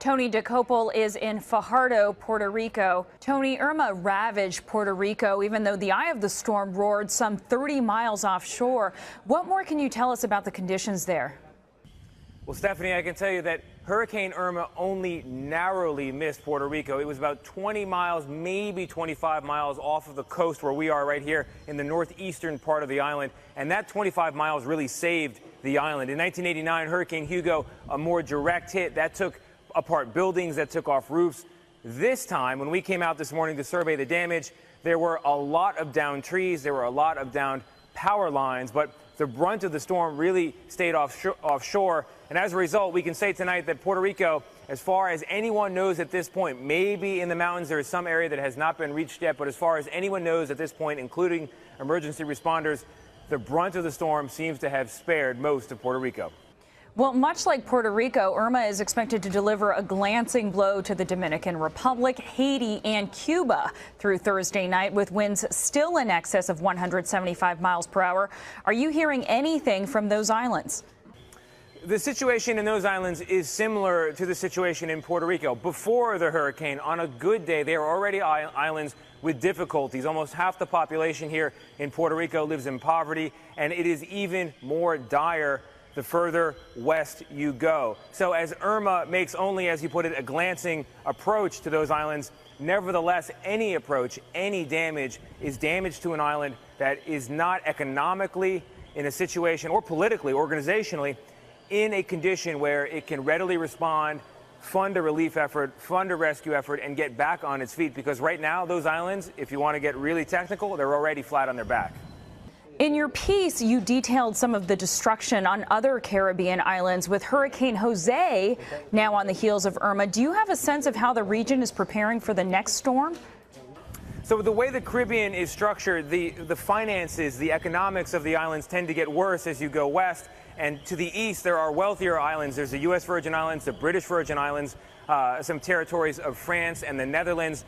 Tony DeCopel is in Fajardo, Puerto Rico. Tony, Irma ravaged Puerto Rico, even though the eye of the storm roared some 30 miles offshore. What more can you tell us about the conditions there? Well, Stephanie, I can tell you that Hurricane Irma only narrowly missed Puerto Rico. It was about 20 miles, maybe 25 miles off of the coast where we are right here in the northeastern part of the island. And that 25 miles really saved the island. In 1989, Hurricane Hugo, a more direct hit that took apart buildings, that took off roofs. This time, when we came out this morning to survey the damage, there were a lot of downed trees, there were a lot of downed power lines, but the brunt of the storm really stayed offshore. And as a result, we can say tonight that Puerto Rico, as far as anyone knows at this point, maybe in the mountains there is some area that has not been reached yet, but as far as anyone knows at this point, including emergency responders, the brunt of the storm seems to have spared most of Puerto Rico. Well, much like Puerto Rico, Irma is expected to deliver a glancing blow to the Dominican Republic, Haiti, and Cuba through Thursday night, with winds still in excess of 175 miles per hour. Are you hearing anything from those islands? The situation in those islands is similar to the situation in Puerto Rico. Before the hurricane, on a good day, they are already islands with difficulties. Almost half the population here in Puerto Rico lives in poverty, and it is even more dire the further west you go. So as Irma makes only, as you put it, a glancing approach to those islands, nevertheless, any approach, any damage is damage to an island that is not economically in a situation, or politically, organizationally, in a condition where it can readily respond, fund a relief effort, fund a rescue effort, and get back on its feet. Because right now, those islands, if you want to get really technical, they're already flat on their back. In your piece, you detailed some of the destruction on other Caribbean islands, with Hurricane Jose now on the heels of Irma. Do you have a sense of how the region is preparing for the next storm? So the way the Caribbean is structured, the finances, the economics of the islands tend to get worse as you go west. And to the east, there are wealthier islands. There's the U.S. Virgin Islands, the British Virgin Islands, some territories of France and the Netherlands.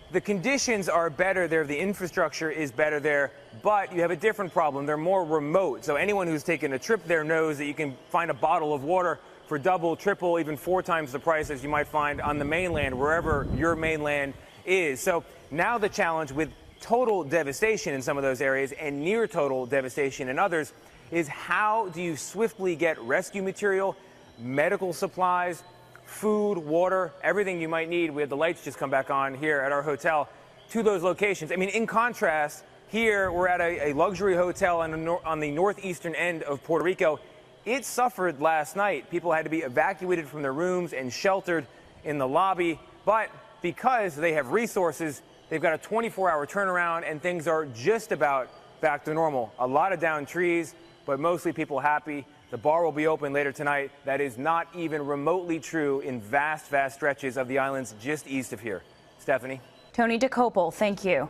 The conditions are better there, the infrastructure is better there, but you have a different problem. They're more remote. So anyone who's taken a trip there knows that you can find a bottle of water for double, triple, even 4 times the price as you might find on the mainland, wherever your mainland is. So now the challenge, with total devastation in some of those areas and near total devastation in others, is how do you swiftly get rescue material, medical supplies, food, water, everything you might need. We had the lights just come back on here at our hotel to those locations. I mean, in contrast, here we're at a luxury hotel on the northeastern end of Puerto Rico. It suffered last night. People had to be evacuated from their rooms and sheltered in the lobby. But because they have resources, they've got a 24-hour turnaround, and things are just about back to normal. A lot of downed trees, but mostly people happy. The bar will be open later tonight. That is not even remotely true in vast, vast stretches of the islands just east of here. Stephanie? Tony DeCopel, thank you.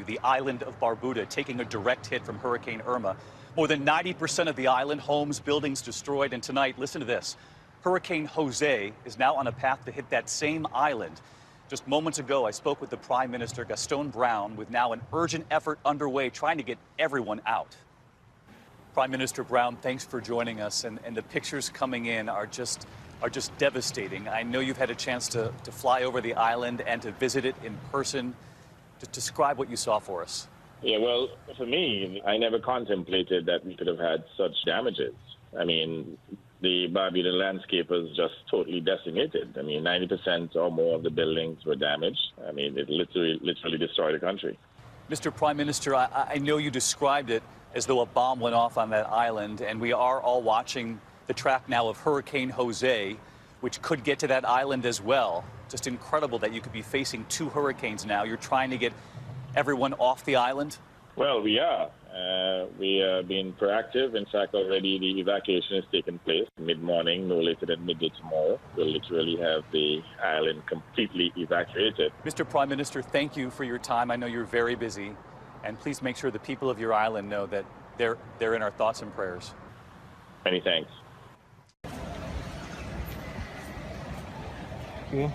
The island of Barbuda taking a direct hit from Hurricane Irma. More than 90% of the island, homes, buildings destroyed. And tonight, listen to this. Hurricane Jose is now on a path to hit that same island. Just moments ago, I spoke with the Prime Minister, Gaston Brown, with now an urgent effort underway trying to get everyone out. Prime Minister Brown, thanks for joining us, and the pictures coming in are just devastating. I know you've had a chance to fly over the island and to visit it in person. Just describe what you saw for us. Yeah, well, for me, I never contemplated that we could have had such damages. I mean, the Barbuda landscape was just totally decimated. I mean, 90% or more of the buildings were damaged. I mean, it literally destroyed the country. Mr. Prime Minister, I know you described it as though a bomb went off on that island, and we are all watching the track now of Hurricane Jose, which could get to that island as well. Just incredible that you could be facing 2 hurricanes now. You're trying to get everyone off the island? Well, we are. We are being proactive. In fact, already the evacuation is taking place mid-morning, no later than midday tomorrow. We'll literally have the island completely evacuated. Mr. Prime Minister, thank you for your time. I know you're very busy. And please make sure the people of your island know that they're in our thoughts and prayers. Many thanks. Okay.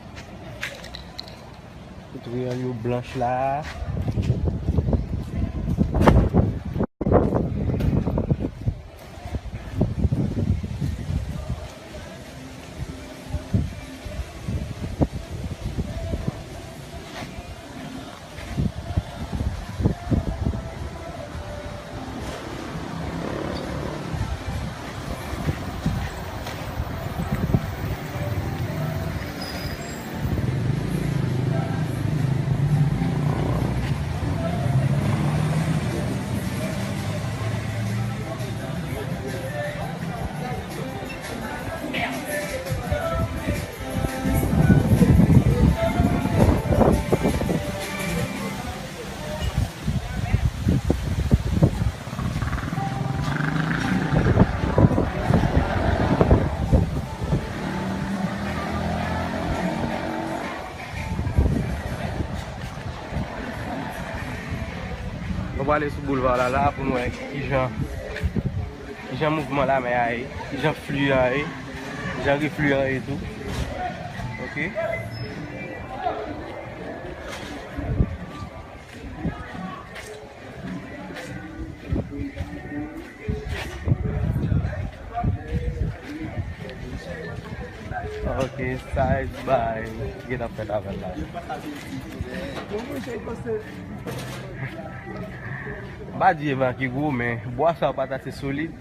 You blanche là. aller sur le boulevard là pour nous voir qui gens mouvement là mais qui gens flux qui gens reflux et tout. OK. Ok, size by get up at Avalanche. Pas dire qui gros mais bois ça pas assez solide.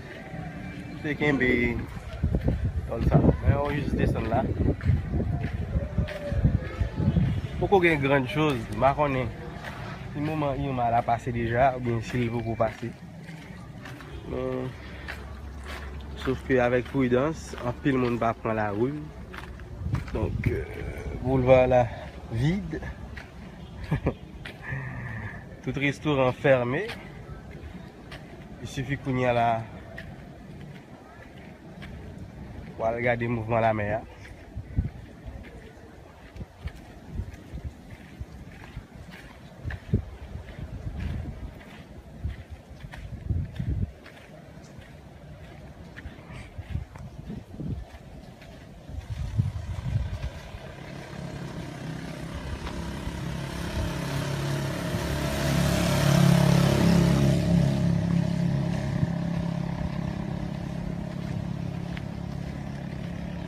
C'est qu'un bé comme ça. Mais on juste descendre là. Pourquoi il y a une grande chose, je connais. Si le moment il m'a passé déjà ou bien s'il veut passer. Mais sauf qu'avec prudence, en pile le monde va prendre la rue. Donc, boulevard là, vide. Tout restaurant fermé. Il suffit qu'on y a là. Pour regarder le mouvement de la mer.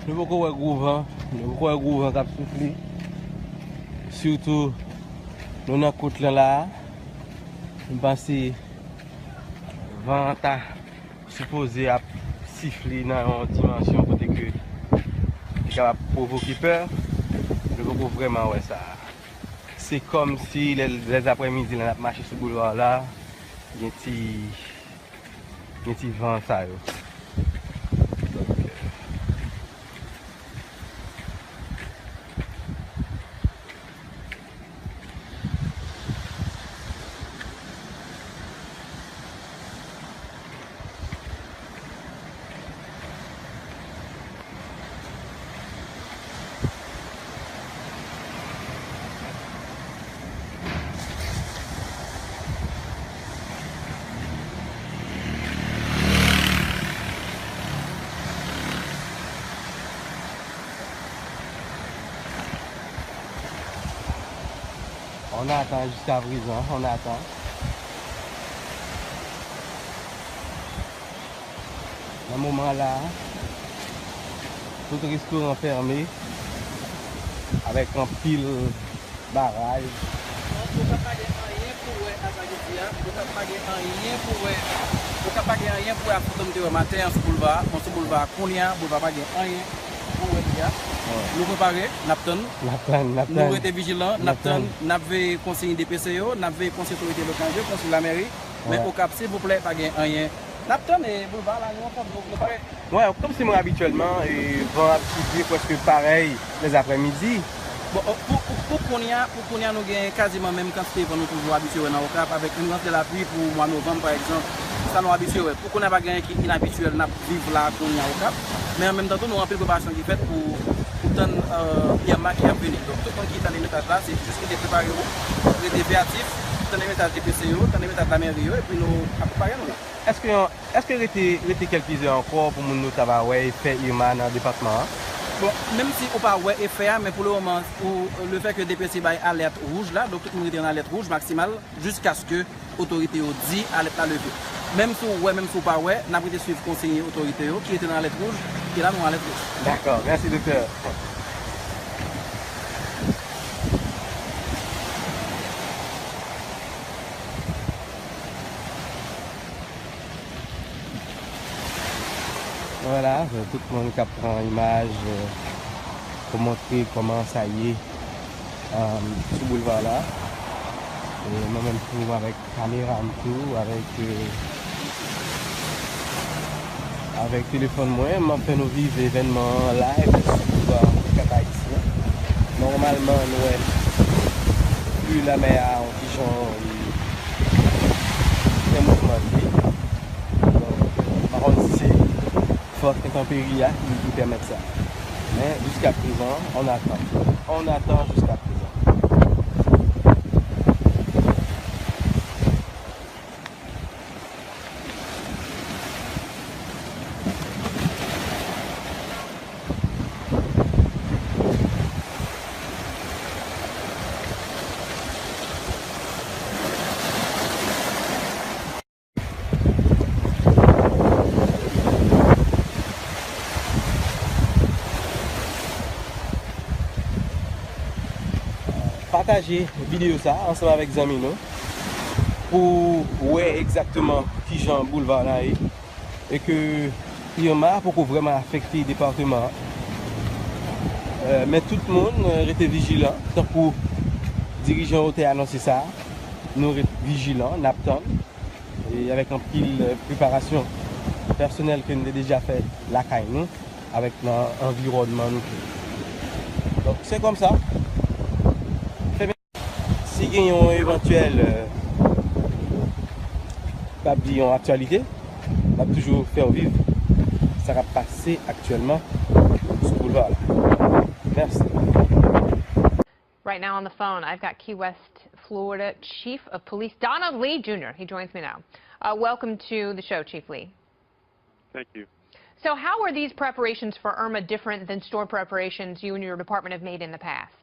Nous ne pouvons pas gros vent, nous pouvons pas gros vent qui souffle. Surtout, nous dans la côte là, nous pensons que le vent est supposé siffler dans une dimension côté que il est capable de provoquer peur. Nous ne pouvons vraiment voir ça. C'est comme si les après-midi, on a marché sur le boulevard là, il y a un petit vent ça. On attend jusqu'à présent, on attend. Dans ce moment-là, tout restaurant fermé, avec un pile barrage. Vous ne pouvez pas gagner rien pour affronter le matin sur le boulevard. On se boulevard Kounia, vous ne pouvez pas gagner rien pour nous préparer, nous sommes vigilants, nous avons conseillé des PCO, nous avons conseillé l'autorité locale, conseillé la mairie, mais au cap, s'il vous plaît, pas gagner rien. Napton et boulevard là, nous préparer. Ouais, comme c'est moi habituellement, et vont activer presque pareil les après-midi. Bon, pour qu'on y a, nous avons quasiment même quantité pour nous toujours habitués dans le cap, avec une quantité de la pluie pour le mois de novembre par exemple. Ça nous habitué. Pour qu'on ait pas gagné qui est inhabituel, nous vivons là qu'on y a au cap. Mais en même temps, nous avons une préparation qui est faite pour Irma qui a venu. Donc tout le monde qui est dans les métages là, c'est juste qu'il est préparé, il est créatif, dans les métages des PCO, dans les métages de la mairie, et puis nous accompagnons là. Est-ce que il était quelques heures encore pour nous travailler faire Irma dans le département? Bon, même si on pas ouais effet, mais pour le moment, le fait que DPC baille alerte rouge là, donc tout le monde est en alerte rouge maximale jusqu'à ce que l'autorité dit alerte la lever. Même si ouais, même si pas ouais, n'a pas été suivre conseiller autorité qui était dans l'alerte rouge, qui est là dans l'alerte rouge. D'accord, merci docteur. Voilà, tout le monde qui prend l'image pour montrer comment ça y est sur le boulevard là. Et moi-même tout avec caméra et tout, avec téléphone moi, je fais nos vivre événements live sur le boulevard ici. Normalement, nous plus la mer en pigeon et mouvement de vie. Par contre, c'est forte intempérie qui permet ça. Mais jusqu'à présent, on attend. On attend jusqu'à présent. partager vidéo ça ensemble avec amis nous pour voir exactement qui Jean boulevard là est et que Irma pour vraiment affecter le département. Mais tout le monde était vigilant tant que dirigeant ont annoncé ça. Nous sommes vigilants, nous attendons et avec un pile préparation personnelle que nous avons déjà fait la caille nous avec l'environnement nous. Donc c'est comme ça. Si il y a un éventuel en actualité, on va toujours faire vivre. Ça va passer actuellement sur le boulevard. Merci. Right now on the phone, I've got Key West, Florida Chief of Police Donald Lee Jr. He joins me now. Welcome to the show, Chief Lee. Thank you. So how are these preparations for Irma different than storm preparations you and your department have made in the past?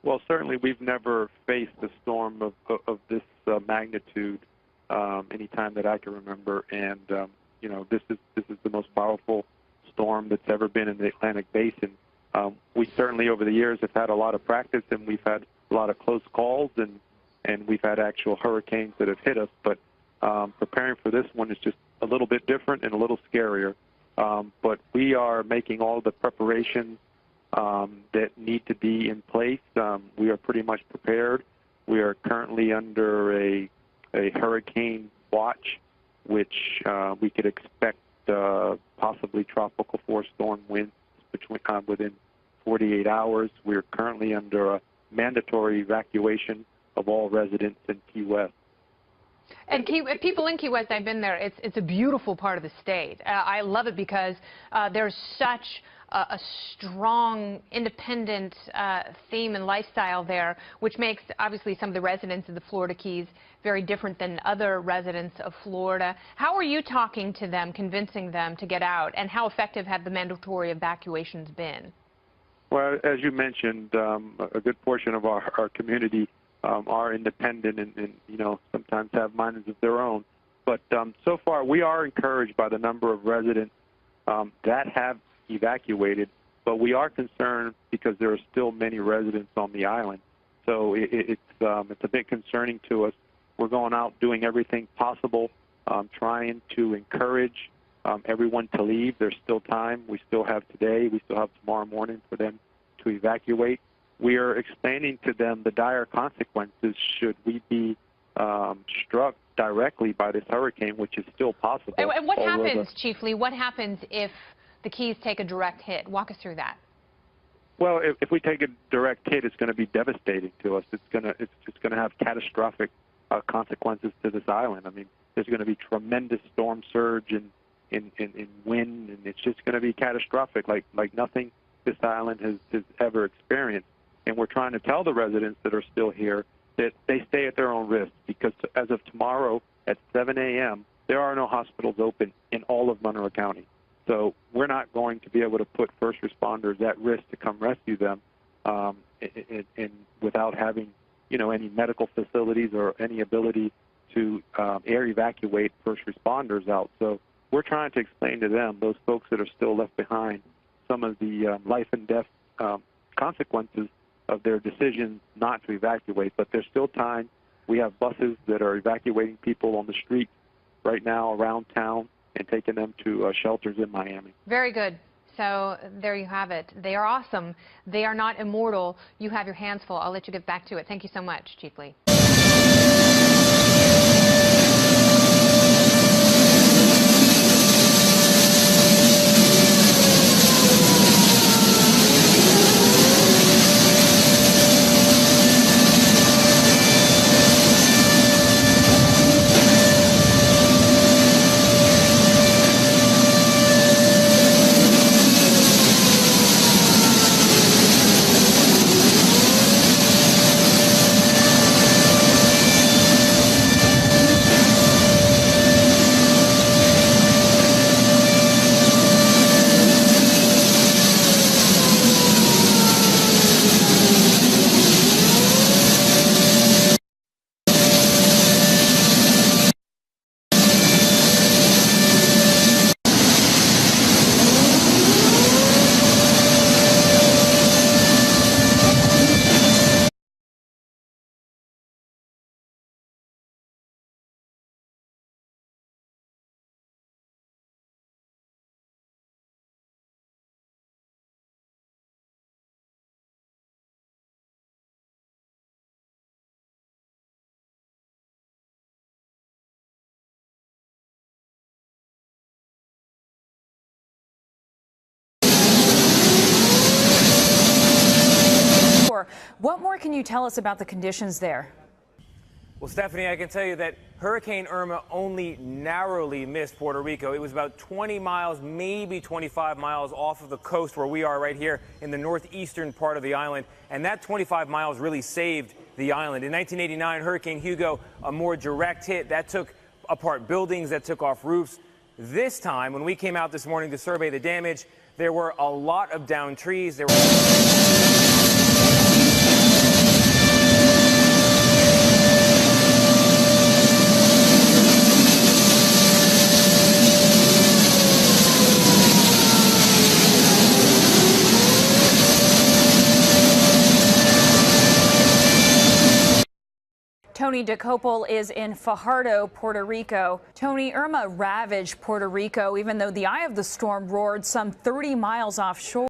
Well, certainly we've never faced a storm of this magnitude any time that I can remember, and you know, this is the most powerful storm that's ever been in the Atlantic Basin. We certainly over the years have had a lot of practice, and we've had a lot of close calls, and we've had actual hurricanes that have hit us, but preparing for this one is just a little bit different and a little scarier. But we are making all the preparations that need to be in place. We are pretty much prepared. We are currently under a hurricane watch, which we could expect possibly tropical force storm winds within 48 hours. We're currently under a mandatory evacuation of all residents in Key West. And people in Key West, I've been there, it's a beautiful part of the state. I love it because there's such a strong, independent theme and lifestyle there, which makes, obviously, some of the residents of the Florida Keys very different than other residents of Florida. How are you talking to them, convincing them to get out, and how effective have the mandatory evacuations been? Well, as you mentioned, a good portion of our community are independent and you know, sometimes have minds of their own. But so far, we are encouraged by the number of residents that have evacuated, but we are concerned because there are still many residents on the island. So it's a bit concerning to us. We're going out doing everything possible, trying to encourage everyone to leave. There's still time. We still have today. We still have tomorrow morning for them to evacuate. We are explaining to them the dire consequences should we be struck directly by this hurricane, which is still possible. And what happens, Chief Lee, what happens if the Keys take a direct hit? Walk us through that. Well, if we take a direct hit, it's going to be devastating to us. It's going to have catastrophic consequences to this island. I mean, there's going to be tremendous storm surge and in wind, and it's just going to be catastrophic, like nothing this island has ever experienced. And we're trying to tell the residents that are still here that they stay at their own risk, because as of tomorrow at 7 a.m., there are no hospitals open in all of Monroe County. So we're not going to be able to put first responders at risk to come rescue them and without having, you know, any medical facilities or any ability to air evacuate first responders out. So we're trying to explain to them, those folks that are still left behind, some of the life and death consequences of their decision not to evacuate. But there's still time. We have buses that are evacuating people on the street right now around town and taking them to shelters in Miami. Very good. So there you have it. They are awesome. They are not immortal. You have your hands full. I'll let you get back to it. Thank you so much, Chief Lee. can you tell us about the conditions there? Well, Stephanie, I can tell you that Hurricane Irma only narrowly missed Puerto Rico. It was about 20 miles, maybe 25 miles off of the coast where we are right here in the northeastern part of the island. And that 25 miles really saved the island. In 1989, Hurricane Hugo, a more direct hit, that took apart buildings, that took off roofs. This time, when we came out this morning to survey the damage, there were a lot of downed trees. There were Tony DeCopel is in Fajardo, Puerto Rico. Tony, Irma ravaged Puerto Rico, even though the eye of the storm roared some 30 miles offshore.